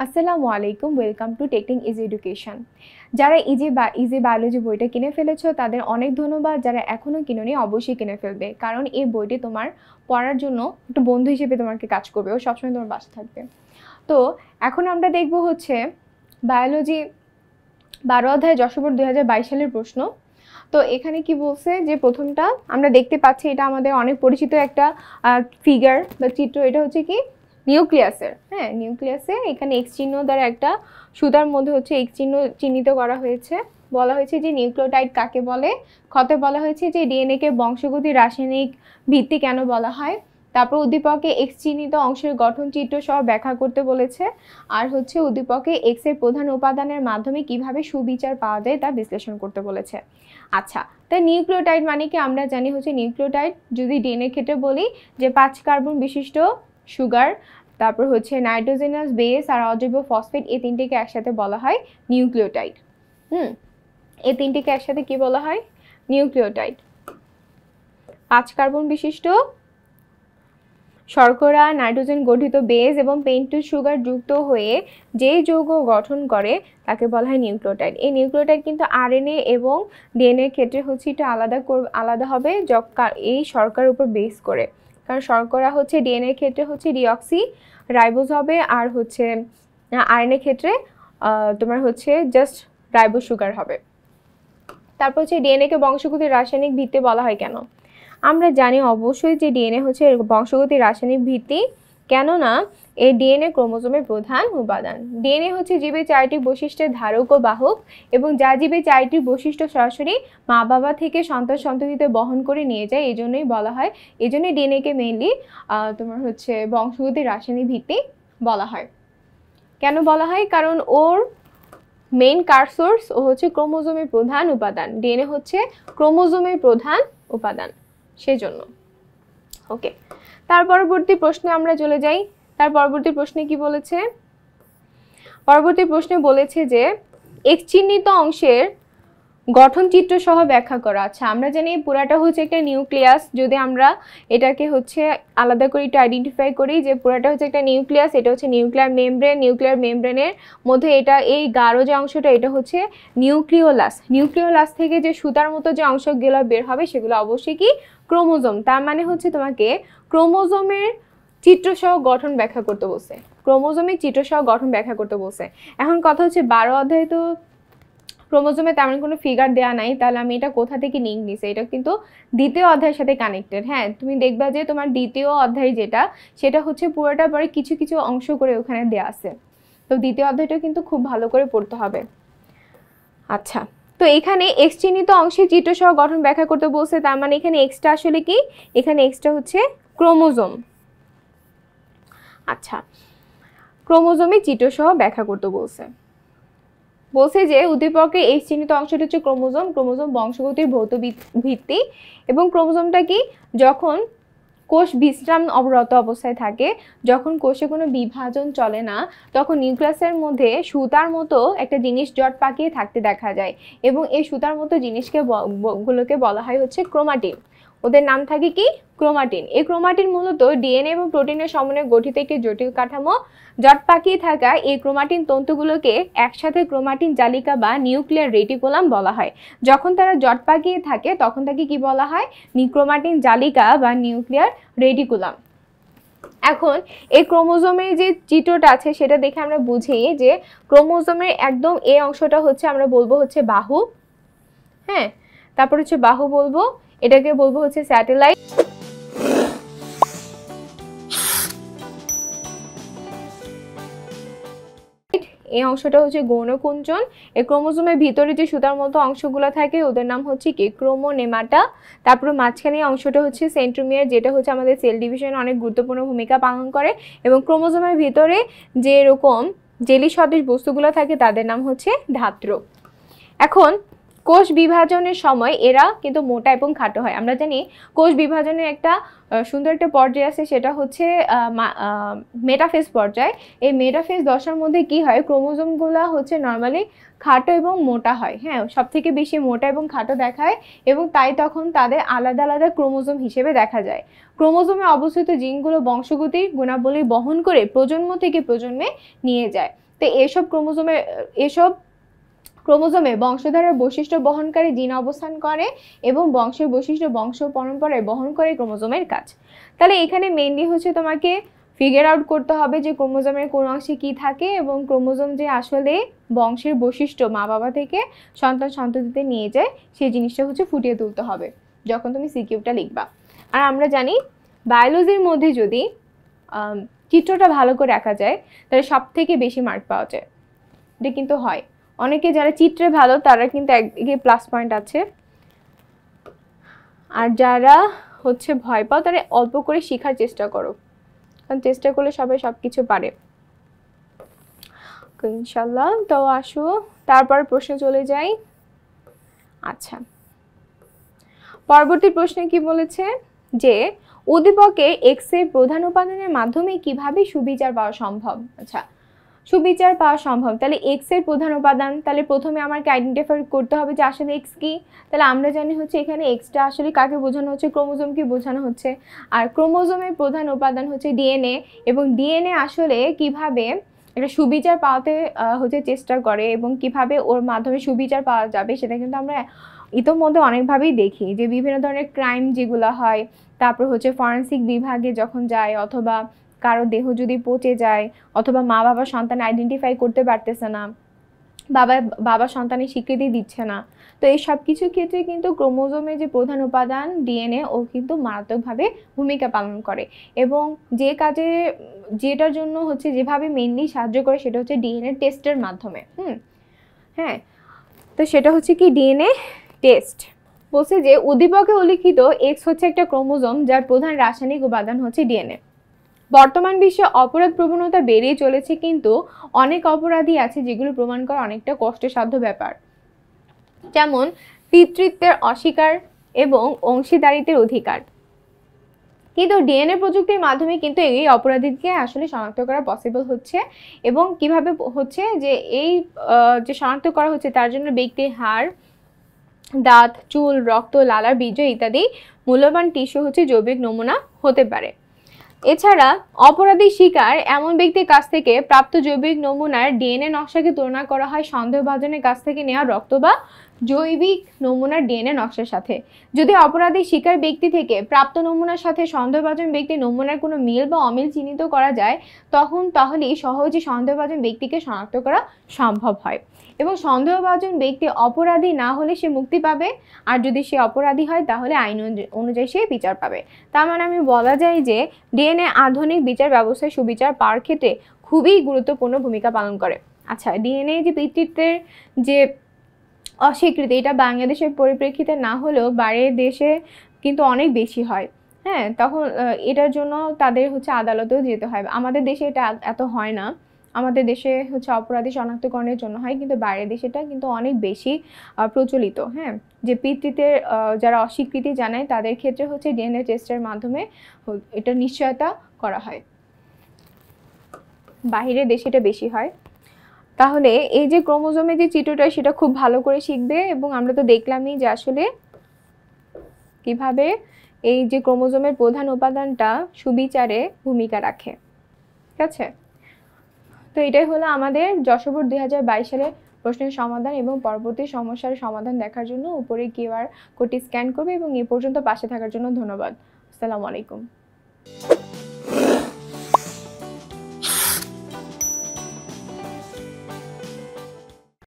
আসসালামু আলাইকুম, welcome to taking easy education. যারা ইজি বায়োলজি বইটা কিনে ফেলেছো তাদের অনেক ধন্যবাদ। যারা এখনও কিনোনি অবশ্যই কিনে ফেলবে, কারণ এই বইটি তোমার পড়ার জন্য একটু বন্ধু হিসেবে তোমাকে কাজ করবে ও সবসময় তোমার পাশে থাকবে। তো এখন আমরা দেখব হচ্ছে বায়োলজি 12 অধ্যায় যশোবর 2022 সালের প্রশ্ন। তো এখানে কি বলছে যে প্রথমটা আমরা দেখতে পাচ্ছি, এটা আমাদের অনেক পরিচিত একটা ফিগার বা চিত্র। এটা হচ্ছে কি নিউক্লিয়াসের, হ্যাঁ নিউক্লিয়াসে এখানে এক্স চিহ্ন দ্বারা একটা সুতার মধ্যে হচ্ছে এক্স চিহ্ন চিহ্নিত করা হয়েছে। বলা হয়েছে যে নিউক্লিওটাইড কাকে বলে। খতে বলা হয়েছে যে ডিএনএ কে বংশগতির রাসায়নিক ভিত্তি কেন বলা হয়। তারপর উদ্দীপকে এক্স চিহ্নিত অংশের গঠন চিত্র সহ ব্যাখ্যা করতে বলেছে। আর হচ্ছে উদ্দীপকে এক্স এর প্রধান উপাদানের মাধ্যমে কিভাবে সুবিচার পাওয়া যায় তা বিশ্লেষণ করতে বলেছে। আচ্ছা, তাই নিউক্লিওটাইড মানে কি আমরা জানি হচ্ছে নিউক্লিওটাইড যদি ডিএনএ ক্ষেত্রে বলি যে 5 কার্বন বিশিষ্ট সুগার, তারপর হচ্ছে নাইট্রোজেনাস বেস আর অজৈব ফসফেট, এই তিনটিকে একসাথে বলা হয় নিউক্লিওটাইড। এই তিনটিকে একসাথে কি বলা হয়? নিউক্লিওটাইড। 5 কার্বন বিশিষ্ট শর্করা, নাইট্রোজেন গঠিত বেস এবং পেন্টোজ সুগার যুক্ত হয়ে যে যৌগ গঠন করে তাকে বলা হয় নিউক্লিওটাইড। এই নিউক্লিওটাইড কিন্তু আরএনএ এবং ডিএনএ ক্ষেত্রে হচ্ছে একটু আলাদা হবে এই শর্করার উপর বেস করে। কারণ শর্করা হচ্ছে ডিএনএ ক্ষেত্রে হচ্ছে ডিঅক্সি রাইবোজ হবে, আর হচ্ছে আরএনএ ক্ষেত্রে তোমার হচ্ছে জাস্ট রাইবোজ সুগার হবে। তারপর হচ্ছে ডিএনএ কে বংশগতির রাসায়নিক ভিত্তি বলা হয় কেন? আমরা জানি অবশ্যই যে ডিএনএ হচ্ছে বংশগতির রাসায়নিক ভিত্তি, কেননা এই ডিএনএ ক্রোমোজোমের প্রধান উপাদান। ডিএনএ হচ্ছে জীবের 4টি বৈশিষ্ট্যের ধারক ও বাহক, এবং যা জীবের 4টি বৈশিষ্ট্য সরাসরি মা বাবা থেকে সন্তান সন্ততিতে বহন করে নিয়ে যায়। এই জন্যই বলা হয়, এই জন্যই ডিএনএকে মেইনলি তোমার হচ্ছে বংশগতির রাসায়নিক ভিত্তি বলা হয়। কেন বলা হয়? কারণ ওর মেইন কার্সোর্স ও হচ্ছে ক্রোমোজোমের প্রধান উপাদান। ডিএনএ হচ্ছে ক্রোমোজোমের প্রধান উপাদান, সেজন্য। ওকে, তার পরবর্তী প্রশ্নে আমরা চলে যাই। তার পরবর্তী প্রশ্নে কি বলেছে? পরবর্তী প্রশ্নে বলেছে যে এক্স চিহ্নিত অংশের গঠন চিত্র সহ ব্যাখ্যা করা। আচ্ছা, আমরা জানি পুরাটা হচ্ছে একটা নিউক্লিয়াস। যদি আমরা এটাকে হচ্ছে আলাদা করে একটু আইডেন্টিফাই করি যে পুরাটা হচ্ছে একটা নিউক্লিয়াস, এটা হচ্ছে নিউক্লিয়ার মেমব্রেন। নিউক্লিয়ার মেমব্রেনের মধ্যে এটা এই গাঢ় যে অংশটা এটা হচ্ছে নিউক্লিওলাস। নিউক্লিওলাস থেকে যে সুতার মতো যে অংশগুলো বের হবে সেগুলো অবশ্যই কি ক্রোমোজোম। তার মানে হচ্ছে তোমাকে ক্রোমোজোমের চিত্রসহ গঠন ব্যাখ্যা করতে বলছে। ক্রোমোজোমের চিত্রসহ গঠন ব্যাখ্যা করতে বলছে। এখন কথা হচ্ছে 12 অধ্যায়ে তো ক্রোমোজোমে তেমন কোনো ফিগার দেওয়া নাই, তাহলে আমি এটা কোথা থেকে লিঙ্ক নিছি? এটা কিন্তু দ্বিতীয় অধ্যায়ের সাথে কানেক্টেড। হ্যাঁ, তুমি দেখবা যে তোমার দ্বিতীয় অধ্যায় যেটা সেটা হচ্ছে পুরোটা পরে কিছু কিছু অংশ করে ওখানে দেওয়া আছে। তো দ্বিতীয় অধ্যায়টা কিন্তু খুব ভালো করে পড়তে হবে। আচ্ছা, তো এখানে এক্স চিহ্নিত অংশের চিত্রসহ গঠন ব্যাখ্যা করতে বলছে। তার মানে এখানে এক্সটা আসলে কি? এখানে এক্সটা হচ্ছে ক্রোমোজোম। আচ্ছা, ক্রোমোজোমের চিত্রসহ ব্যাখ্যা করতে বলছে। বলছে যে উদ্দীপকের এই চিহ্নিত অংশটা হচ্ছে ক্রোমোজোম। ক্রোমোজোম বংশগতির ভৌত ভিত্তি, এবং ক্রোমোজোমটা কি যখন কোষ বিশ্রাম অবরত অবস্থায় থাকে, যখন কোষে কোনো বিভাজন চলে না, তখন নিউক্লিয়াসের মধ্যে সুতার মতো একটা জিনিস জট পাকিয়ে থাকতে দেখা যায়, এবং এই সুতার মতো জিনিসকে গুলোকে বলা হয় হচ্ছে ক্রোমাটিন। ওদের নাম থাকে কি? ক্রোমাটিন। এই ক্রোমাটিন মূলত ডিএনএ এবং প্রোটিনের সমন্বয়ে গঠিত একটি জটিল কাঠামো। জট পাকিয়ে থাকা এই ক্রোমাটিন তন্তুগুলোকে একসাথে ক্রোমাটিন জালিকা বা নিউক্লিয়ার রেটিকুলাম বলা হয়। যখন তারা জট পাকিয়ে থাকে তখন তাকে কি বলা হয়? ক্রোমাটিন জালিকা বা নিউক্লিয়ার রেটিকুলাম। এখন এই ক্রোমোজোমের যে চিত্রটা আছে সেটা দেখে আমরা বুঝি যে ক্রোমোজোমের একদম এই অংশটা হচ্ছে আমরা বলবো হচ্ছে বাহু। হ্যাঁ, তারপর হচ্ছে বাহু বলবো, এটাকে বলবো হচ্ছে স্যাটেলাইট। এই অংশটা হচ্ছে গৌণকুঞ্চন। এই ক্রোমোজোমের ভিতরে যে সুতার মতো অংশগুলো থাকে ওদের নাম হচ্ছে কি? ক্রোমোনেমাটা। তারপরে মাঝখানে অংশটা হচ্ছে সেন্ট্রোমিয়ার, যেটা হচ্ছে আমাদের সেল ডিভিশনে অনেক গুরুত্বপূর্ণ ভূমিকা পালন করে। এবং ক্রোমোজোমের ভিতরে যে এরকম জেলি সদৃশ বস্তুগুলো থাকে তাদের নাম হচ্ছে ধাত্র। এখন কোষ বিভাজনের সময় এরা কিন্তু মোটা এবং খাটো হয়। আমরা জানি কোষ বিভাজনের একটা সুন্দর একটা পর্যায় আছে, সেটা হচ্ছে মেটাফেজ পর্যায়। এই মেটাফেজ দশার মধ্যে কি হয়? ক্রোমোজোমগুলো হচ্ছে নর্মালি খাটো এবং মোটা হয়। হ্যাঁ, সব থেকে বেশি মোটা এবং খাটো দেখায়, এবং তাই তখন তাদের আলাদা আলাদা ক্রোমোজোম হিসেবে দেখা যায়। ক্রোমোজোমে অবস্থিত জিনগুলো বংশগতির গুণাবলী বহন করে প্রজন্ম থেকে প্রজন্মে নিয়ে যায়। তো এসব ক্রোমোজোমে বংশধারার বৈশিষ্ট্য বহনকারী জিন অবস্থান করে এবং বংশের বৈশিষ্ট্য বংশ পরম্পরায় বহন করে ক্রোমোজোমের কাজ। তাহলে এখানে মেইনলি হচ্ছে তোমাকে ফিগার আউট করতে হবে যে ক্রোমোজোমের কোন অংশে কি থাকে এবং ক্রোমোজোম যে আসলে বংশের বৈশিষ্ট্য মা বাবা থেকে সন্তান সন্ততিতে নিয়ে যায় সেই জিনিসটা হচ্ছে ফুটিয়ে তুলতে হবে যখন তুমি সিকিউটা লিখবা। আর আমরা জানি বায়োলজির মধ্যে যদি চিত্রটা ভালো করে আঁকা যায় তাহলে সব থেকে বেশি মার্ক পাওয়া যায়। এটা কিন্তু হয়, অনেকে যারা চিত্রে ভালো তারা কিন্তু একদিকে প্লাস পয়েন্ট আছে, আর যারা হচ্ছে ভয় পাও তারা অল্প করে শেখার চেষ্টা করো, কারণ চেষ্টা করলে সবাই সব কিছু পারে ইনশাল্লাহ। তো আসো তারপর প্রশ্নে চলে যাই। আচ্ছা, পরবর্তী প্রশ্নে কি বলেছে যে উদ্দীপকে এক্স এর প্রধান উপাদানের মাধ্যমে কিভাবে সুবিচার পাওয়া সম্ভব। আচ্ছা, সুবিচার পাওয়া সম্ভব, তাহলে এক্স এর প্রধান উপাদান, তাহলে প্রথমে আমাকে আইডেন্টিফাই করতে হবে যে আসলে এক্স কি। তাহলে আমরা জানি হচ্ছে এখানে এক্সটা আসলে কাকে বোঝানো হচ্ছে, ক্রোমোজোমকে বোঝানো হচ্ছে। আর ক্রোমোজোমের প্রধান উপাদান হচ্ছে ডিএনএ, এবং ডিএনএ আসলে কিভাবে একটা সুবিচার পাওয়াতে হচ্ছে চেষ্টা করে এবং কিভাবে ওর মাধ্যমে সুবিচার পাওয়া যাবে সেটা কিন্তু আমরা ইতোমধ্যে অনেকভাবেই দেখি, যে বিভিন্ন ধরনের ক্রাইম যেগুলো হয়, তারপর হচ্ছে ফরেনসিক বিভাগে যখন যায়, অথবা কারো দেহ যদি পচে যায়, অথবা মা বাবা সন্তান আইডেন্টিফাই করতে পারতেছে না, বাবা সন্তানের স্বীকৃতি দিচ্ছে না, তো এই সব কিছু ক্ষেত্রে কিন্তু ক্রোমোজোমের যে প্রধান উপাদান ডিএনএ ও কিন্তু মারাত্মকভাবে ভূমিকা পালন করে। এবং যে কাজে যেটার জন্য হচ্ছে যেভাবে মেইনলি সাহায্য করে সেটা হচ্ছে ডিএনএ টেস্টের মাধ্যমে। হ্যাঁ, তো সেটা হচ্ছে কি ডিএনএ টেস্ট। বলছে যে উদ্দীপকে উল্লিখিত এক্স হচ্ছে একটা ক্রোমোজোম যার প্রধান রাসায়নিক উপাদান হচ্ছে ডিএনএ। বর্তমান বিশ্বে অপরাধ প্রবণতা বেড়েই চলেছে, কিন্তু অনেক অপরাধী আছে যেগুলো প্রমাণ করা অনেকটা কষ্টসাধ্য ব্যাপার, যেমন পিতৃত্বের অস্বীকার এবং অংশীদারিত্বের অধিকার। কিন্তু ডিএনএ প্রযুক্তির মাধ্যমে কিন্তু এই অপরাধীকে আসলে শনাক্ত করা পসিবল হচ্ছে। এবং কিভাবে হচ্ছে যে এই যে শনাক্ত করা হচ্ছে তার জন্য ব্যক্তির হাড়, দাঁত, চুল, রক্ত, লালার বীর্য ইত্যাদি মূল্যবান টিস্যু হচ্ছে জৈবিক নমুনা হতে পারে। এছাড়া অপরাধী শিকার এমন ব্যক্তির কাছ থেকে প্রাপ্ত জৈবিক নমুনার ডিএনএ নকশাকে তুলনা করা হয় সন্দেহভাজনের কাছ থেকে নেওয়া রক্ত বা জৈবিক নমুনার ডিএনএ নকশার সাথে। যদি অপরাধী শিকার ব্যক্তি থেকে প্রাপ্ত নমুনার সাথে সন্দেহভাজন ব্যক্তির নমুনার কোনো মিল বা অমিল চিহ্নিত করা যায় তাহলেই সহজে সন্দেহভাজন ব্যক্তিকে শনাক্ত করা সম্ভব হয়। এবং সন্দেহভাজন ব্যক্তি অপরাধী না হলে সে মুক্তি পাবে, আর যদি সে অপরাধী হয় তাহলে আইন অনুযায়ী সে বিচার পাবে। তার মানে আমি বলা যায় যে ডিএনএ আধুনিক বিচার ব্যবস্থায় সুবিচার পাওয়ার ক্ষেত্রে খুবই গুরুত্বপূর্ণ ভূমিকা পালন করে। আচ্ছা, ডিএনএ যে পিতৃত্বের যে অস্বীকৃতি, এটা বাংলাদেশের পরিপ্রেক্ষিতে না হলেও বাইরের দেশে কিন্তু অনেক বেশি হয়। হ্যাঁ, তখন এটার জন্য তাদের হচ্ছে আদালতেও যেতে হয়। আমাদের দেশে এটা এত হয় না, আমাদের দেশে হচ্ছে অপরাধী শনাক্তকরণের জন্য হয়, কিন্তু বাইরের দেশে এটা কিন্তু অনেক বেশি প্রচলিত। হ্যাঁ, যে পিতৃত্বের যারা অস্বীকৃতি জানায় তাদের ক্ষেত্রে হচ্ছে ডিএনএ টেস্টের মাধ্যমে এটা নিশ্চয়তা করা হয়, বাইরের দেশে এটা বেশি হয়। তাহলে এই যে ক্রোমোজোমের যে চিত্রটা সেটা খুব ভালো করে শিখবে, এবং আমরা তো দেখলামই যে আসলে কিভাবে এই যে ক্রোমোজোমের প্রধান উপাদানটা সুবিচারে ভূমিকা রাখে। ঠিক আছে, তো এটাই হলো আমাদের যশোবোর্ড 2022 সালের প্রশ্নের সমাধান, এবং পরবর্তী সমস্যার সমাধান দেখার জন্য উপরে কিউআর কোডটি স্ক্যান করবে, এবং এ পর্যন্ত পাশে থাকার জন্য ধন্যবাদ। আসসালামু আলাইকুম।